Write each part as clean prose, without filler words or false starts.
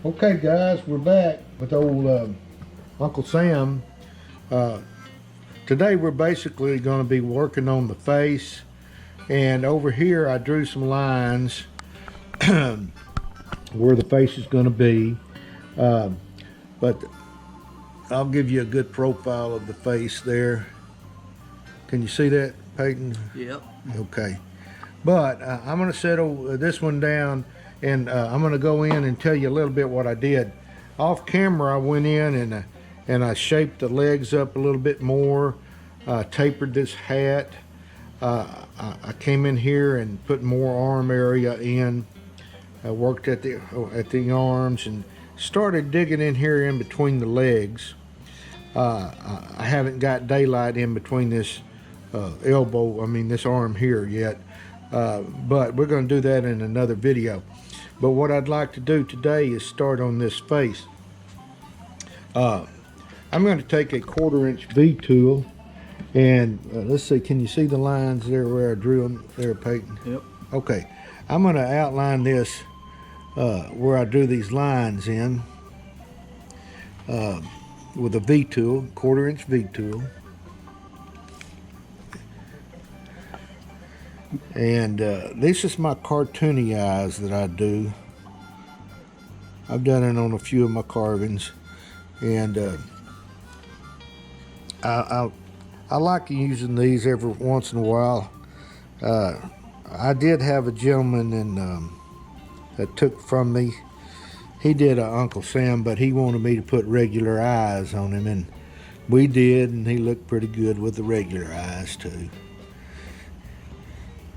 Okay guys, we're back with old Uncle Sam. Today we're basically going to be working on the face, and over here I drew some lines where the face is going to be, but I'll give you a good profile of the face there. Can you see that, Peyton? Yep. Okay. But I'm going to settle this one down, and I'm going to go in and tell you a little bit what I did. Off camera, I went in and I shaped the legs up a little bit more, tapered this hat. I came in here and put more arm area in. I worked at the arms and started digging in here in between the legs. I haven't got daylight in between this this arm here yet. But we're going to do that in another video. But what I'd like to do today is start on this face. I'm going to take a 1/4" V tool, and let's see, can you see the lines there where I drew them there, Peyton? Yep. Okay, I'm going to outline this where I drew these lines in with a V tool, 1/4" V tool. And this is my cartoony eyes that I do. I've done it on a few of my carvings, and I like using these every once in a while. I did have a gentleman that took from me. He did a Uncle Sam, but he wanted me to put regular eyes on him, and we did, and he looked pretty good with the regular eyes too.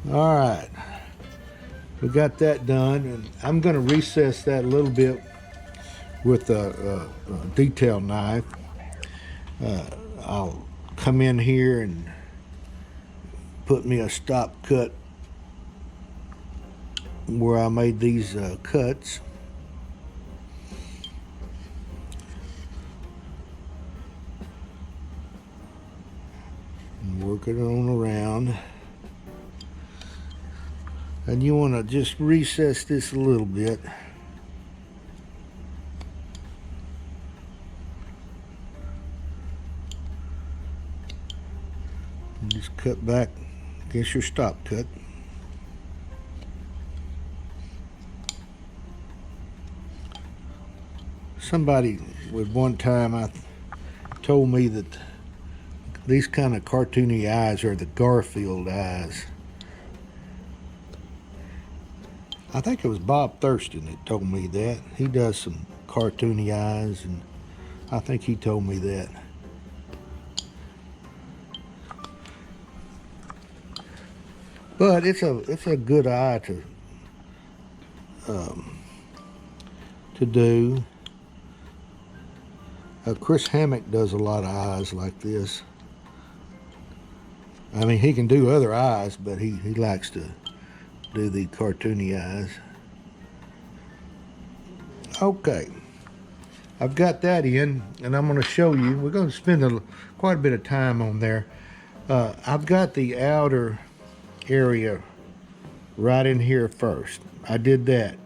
All right, we got that done, and I'm going to recess that a little bit with a detail knife. I'll come in here and put me a stop cut where I made these cuts. And work it on around. And you want to just recess this a little bit. And just cut back against your stop cut. Somebody with one time told me that these kind of cartoony eyes are the Garfield eyes. I think it was Bob Thurston that told me that. He does some cartoony eyes, and I think he told me that. But it's a good eye to do. Chris Hammock does a lot of eyes like this. I mean, he can do other eyes, but he likes to do the cartoony eyes. Okay, I've got that in, and I'm going to show you. We're going to spend quite a bit of time on there. I've got the outer area right in here first. I did that,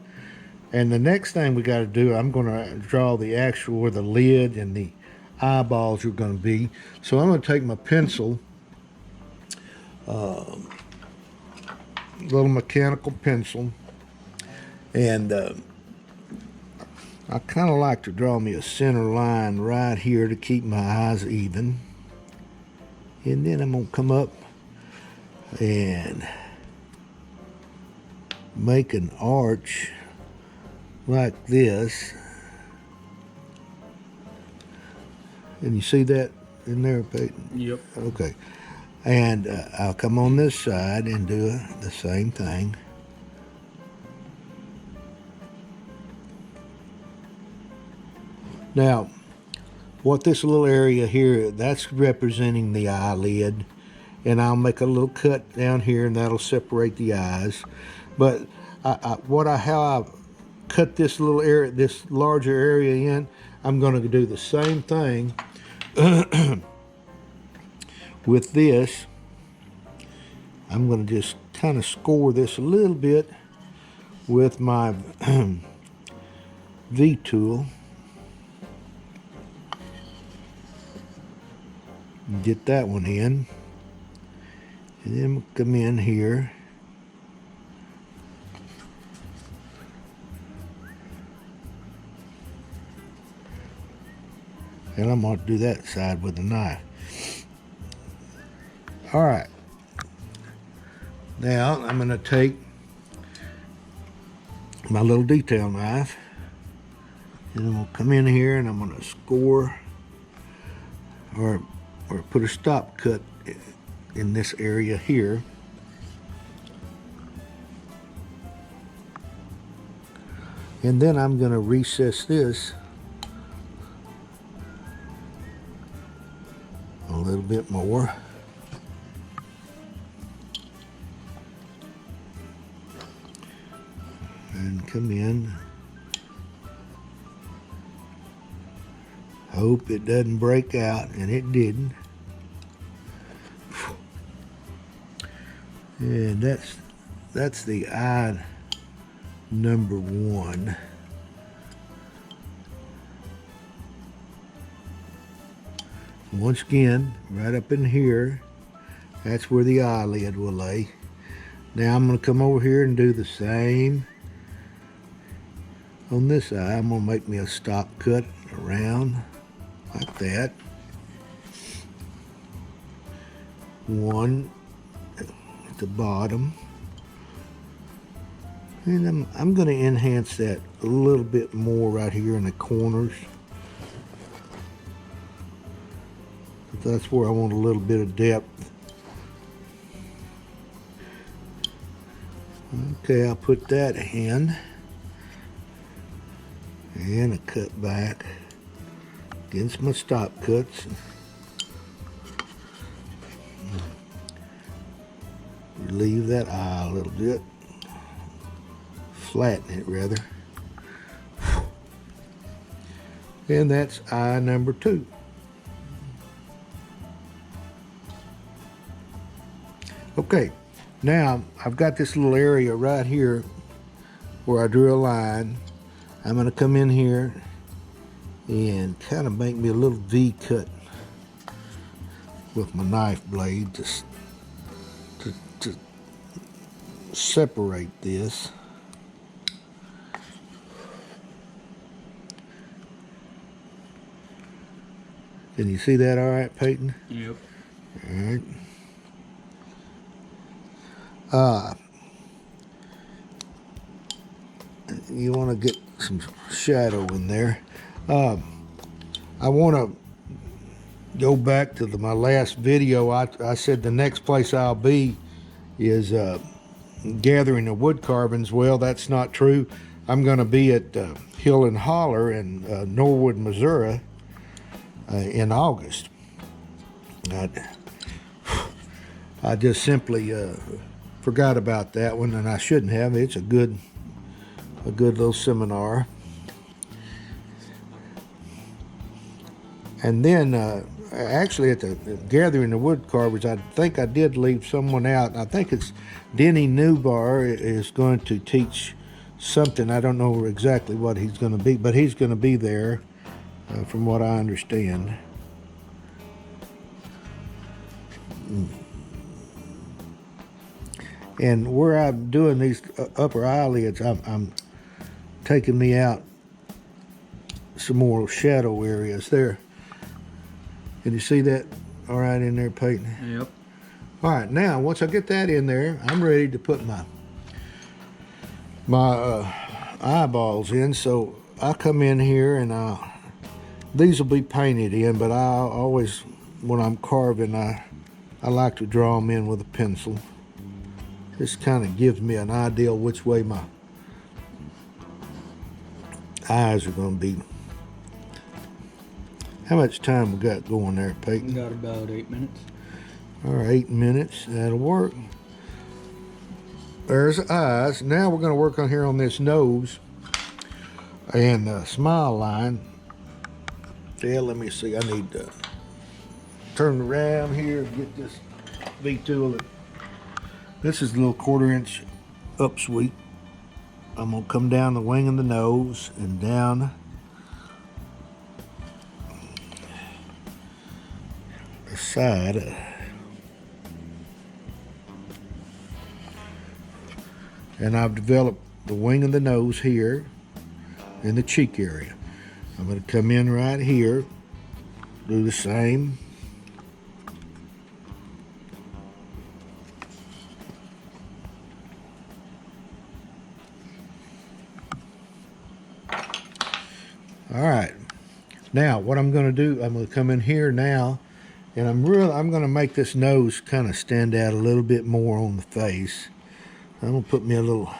and the next thing we got to do, I'm going to draw the actual where the lid and the eyeballs are going to be. So I'm going to take my pencil, little mechanical pencil, and I kind of like to draw me a center line right here to keep my eyes even, and then I'm going to come up and make an arch like this. And you see that in there, Peyton? Yep. Okay. And I'll come on this side and do the same thing. Now, what this little area here, that's representing the eyelid. And I'll make a little cut down here, and that'll separate the eyes. But how I cut this little area, this larger area in, I'm going to do the same thing with this. I'm going to just kind of score this a little bit with my V tool. Get that one in. And then we'll come in here. And I'm going to do that side with a knife. All right. Now I'm going to take my little detail knife, and then we'll come in here and I'm going to score or put a stop cut in this area here. And then I'm going to recess this a little bit more. And come in. Hope it doesn't break out, and it didn't. And that's the eye number 1. Once again, right up in here, that's where the eyelid will lay. Now I'm going to come over here and do the same on this eye. I'm going to make me a stop cut around like that. One at the bottom. And I'm going to enhance that a little bit more right here in the corners. That's where I want a little bit of depth. Okay, I'll put that in. And a cut back against my stop cuts. Relieve that eye a little bit. Flatten it rather. And that's eye number 2. Okay, now I've got this little area right here where I drew a line. I'm going to come in here and kind of make me a little V cut with my knife blade to separate this. Can you see that all right, Peyton? Yep. All right. You want to get some shadow in there. I want to go back to my last video. I said the next place I'll be is gathering the wood carvings. Well, that's not true. I'm going to be at Hill and Holler in Norwood, Missouri in August. I just simply forgot about that one, and I shouldn't have. It's a good little seminar. And then actually at the gathering the wood carvers, I think I did leave someone out. I think it's Denny Newbar is going to teach something. I don't know exactly what he's going to be, but he's going to be there from what I understand. And where I'm doing these upper eyelids, I'm taking me out some more shadow areas there. Can you see that all right in there, Peyton? Yep. All right, now once I get that in there, I'm ready to put my eyeballs in. So I come in here and these will be painted in, but I always, when I'm carving, I like to draw them in with a pencil. This kind of gives me an idea which way my eyes are going to be. How much time we got going there, Peyton? We got about 8 minutes. All right, 8 minutes. That'll work. There's the eyes. Now we're going to work on here on this nose and the smile line. Yeah, let me see. I need to turn around here and get this V tool. This is a little 1/4 inch upsweep. I'm gonna come down the wing of the nose and down the side. And I've developed the wing of the nose here in the cheek area. I'm gonna come in right here, do the same. All right, now what I'm going to do, I'm going to come in here now, and I'm going to make this nose kind of stand out a little bit more on the face. I'm going to put me a little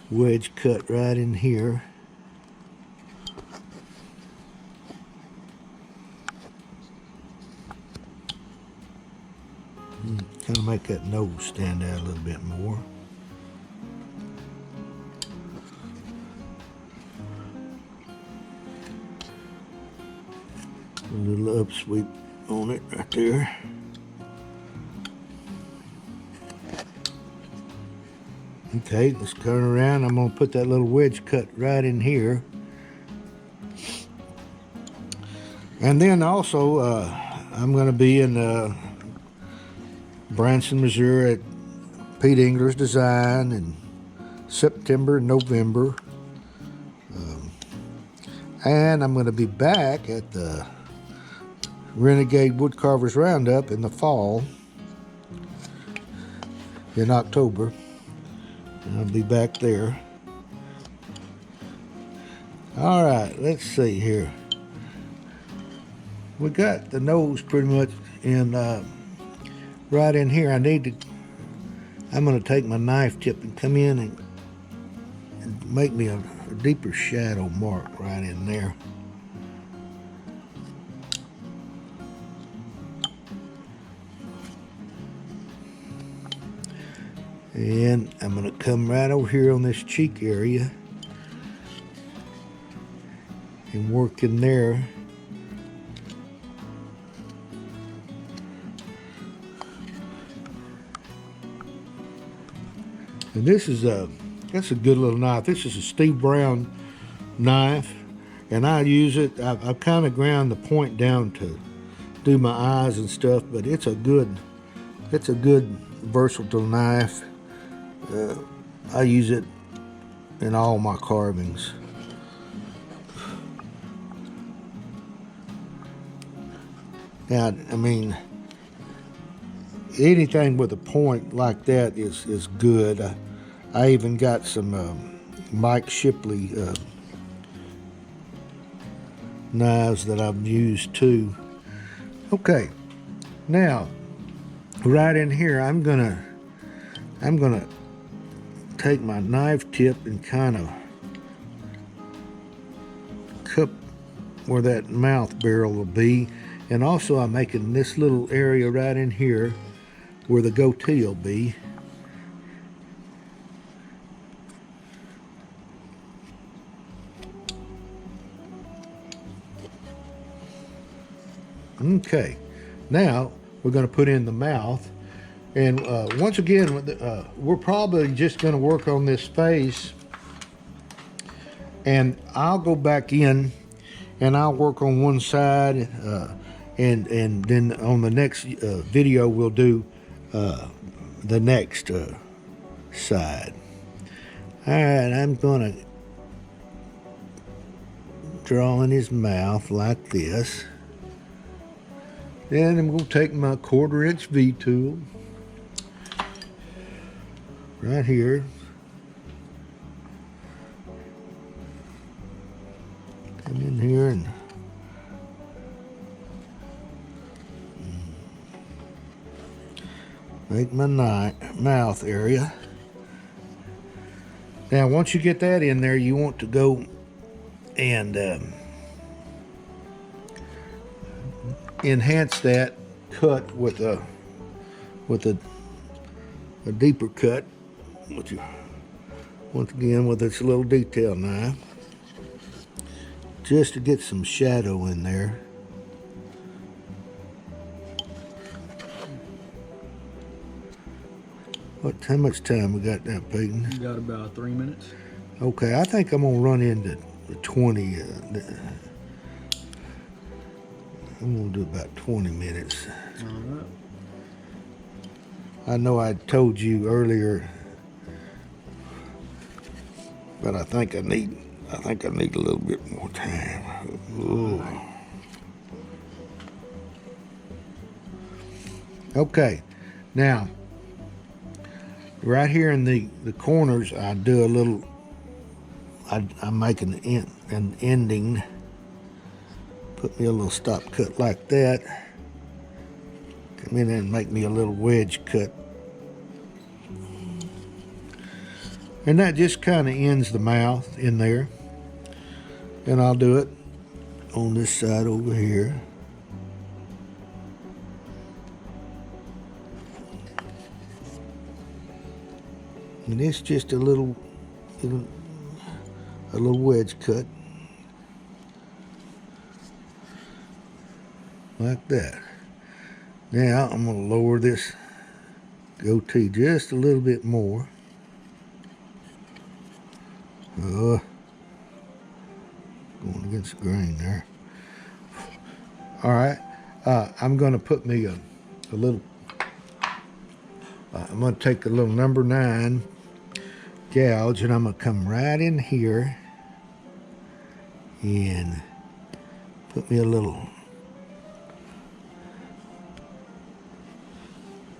wedge cut right in here. Kind of make that nose stand out a little bit more. A little upsweep on it right there. Okay, let's turn around. I'm going to put that little wedge cut right in here. And then also, I'm going to be in Branson, Missouri at Pete Engler's Design in September and November. And I'm going to be back at the Renegade Woodcarvers Roundup in the fall, in October. And I'll be back there. All right, let's see here. We got the nose pretty much in right in here. I'm going to take my knife tip and come in and make me a deeper shadow mark right in there. And I'm going to come right over here on this cheek area and work in there. And this is that's a good little knife. This is a Steve Brown knife, and I use it. I've kind of ground the point down to do my eyes and stuff, but it's a good versatile knife. I use it in all my carvings. Now, I mean, anything with a point like that is good. I even got some Mike Shipley knives that I've used too. Okay, now right in here, I'm gonna take my knife tip and kind of cup where that mouth barrel will be, and also I'm making this little area right in here where the goatee will be. Okay, now we're going to put in the mouth, and once again, we're probably just going to work on this face, and I'll go back in and I'll work on one side, and then on the next video we'll do the next side. All right, I'm going to draw in his mouth like this. Then I'm going to take my 1/4" V tool right here. Come in here and make my mouth area. Now, once you get that in there, you want to go and enhance that cut with a deeper cut, once again with this little detail knife, just to get some shadow in there. How much time we got now, Peyton? You got about 3 minutes. Okay, I think I'm gonna run into the 20. I'm gonna do about 20 minutes. All right. I know I told you earlier, but I think I need a little bit more time. Ooh. Okay, now right here in the corners, I do a little. I make an ending. Put me a little stop cut like that. Come in and make me a little wedge cut. And that just kind of ends the mouth in there. And I'll do it on this side over here. And it's just a little wedge cut. Like that. Now I'm going to lower this goatee just a little bit more. Going against the grain there. All right. I'm going to put me a little. I'm going to take a little number 9 gouge, and I'm going to come right in here and put me a little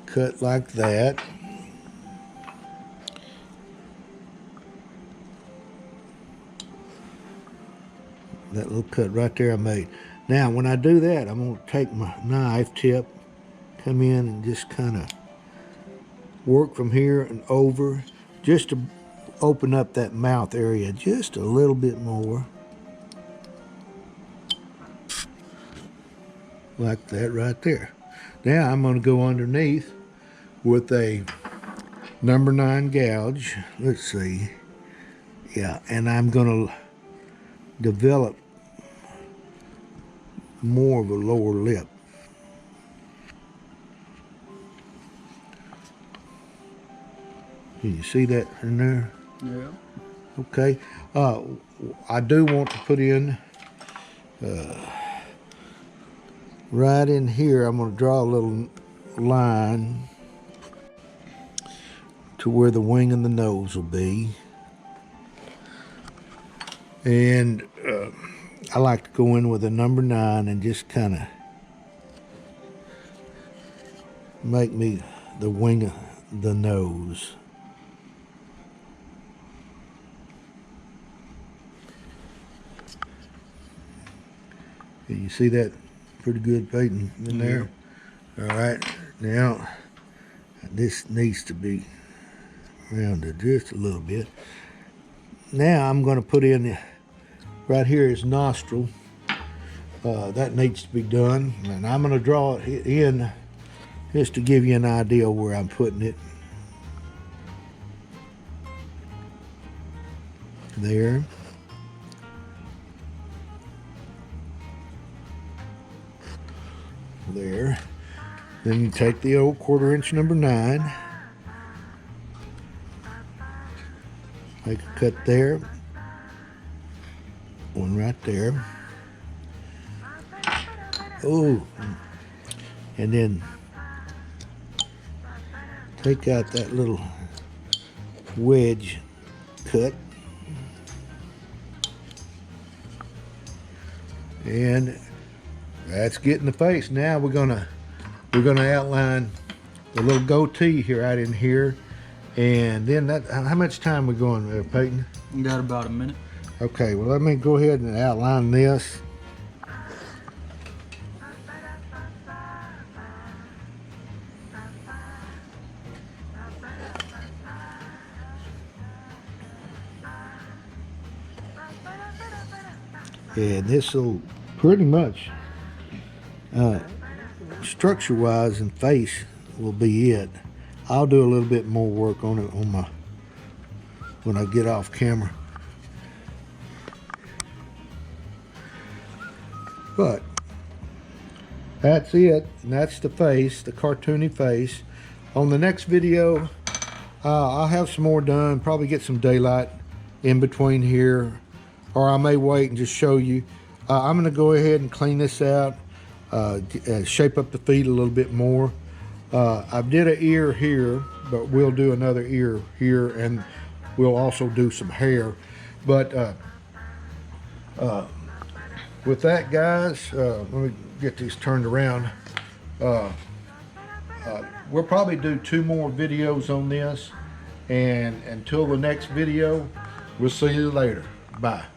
cut like that. That little cut right there I made. Now when I do that, I'm going to take my knife tip, come in and just kind of work from here and over, just to open up that mouth area just a little bit more. Like that right there. Now I'm going to go underneath with a number 9 gouge. Let's see. Yeah, and I'm going to develop more of a lower lip. Can you see that in there? Yeah. Okay. I do want to put in right in here. I'm going to draw a little line to where the wing and the nose will be. And I like to go in with a number 9 and just kind of make me the wing of the nose. Can you see that pretty good, Peyton, in there? All right, now this needs to be rounded just a little bit. Now I'm going to put in right here is nostril. That needs to be done, and I'm going to draw it in just to give you an idea where I'm putting it. There. There. Then you take the old 1/4 inch number 9, make a cut there, one right there. Oh, and then take out that little wedge cut, and that's getting the face. Now we're gonna outline the little goatee here right in here, and then that. How much time we going there, Peyton? You got about a minute. Okay. Well, let me go ahead and outline this. And this will pretty much structure wise and face will be it. I'll do a little bit more work on it when I get off camera. But that's it, and that's the face, the cartoony face. On the next video, I'll have some more done, probably get some daylight in between here, or I may wait and just show you. I'm gonna go ahead and clean this out, shape up the feet a little bit more. I did an ear here, but we'll do another ear here, and we'll also do some hair. But with that, guys, let me get these turned around. We'll probably do 2 more videos on this, and until the next video, we'll see you later. Bye.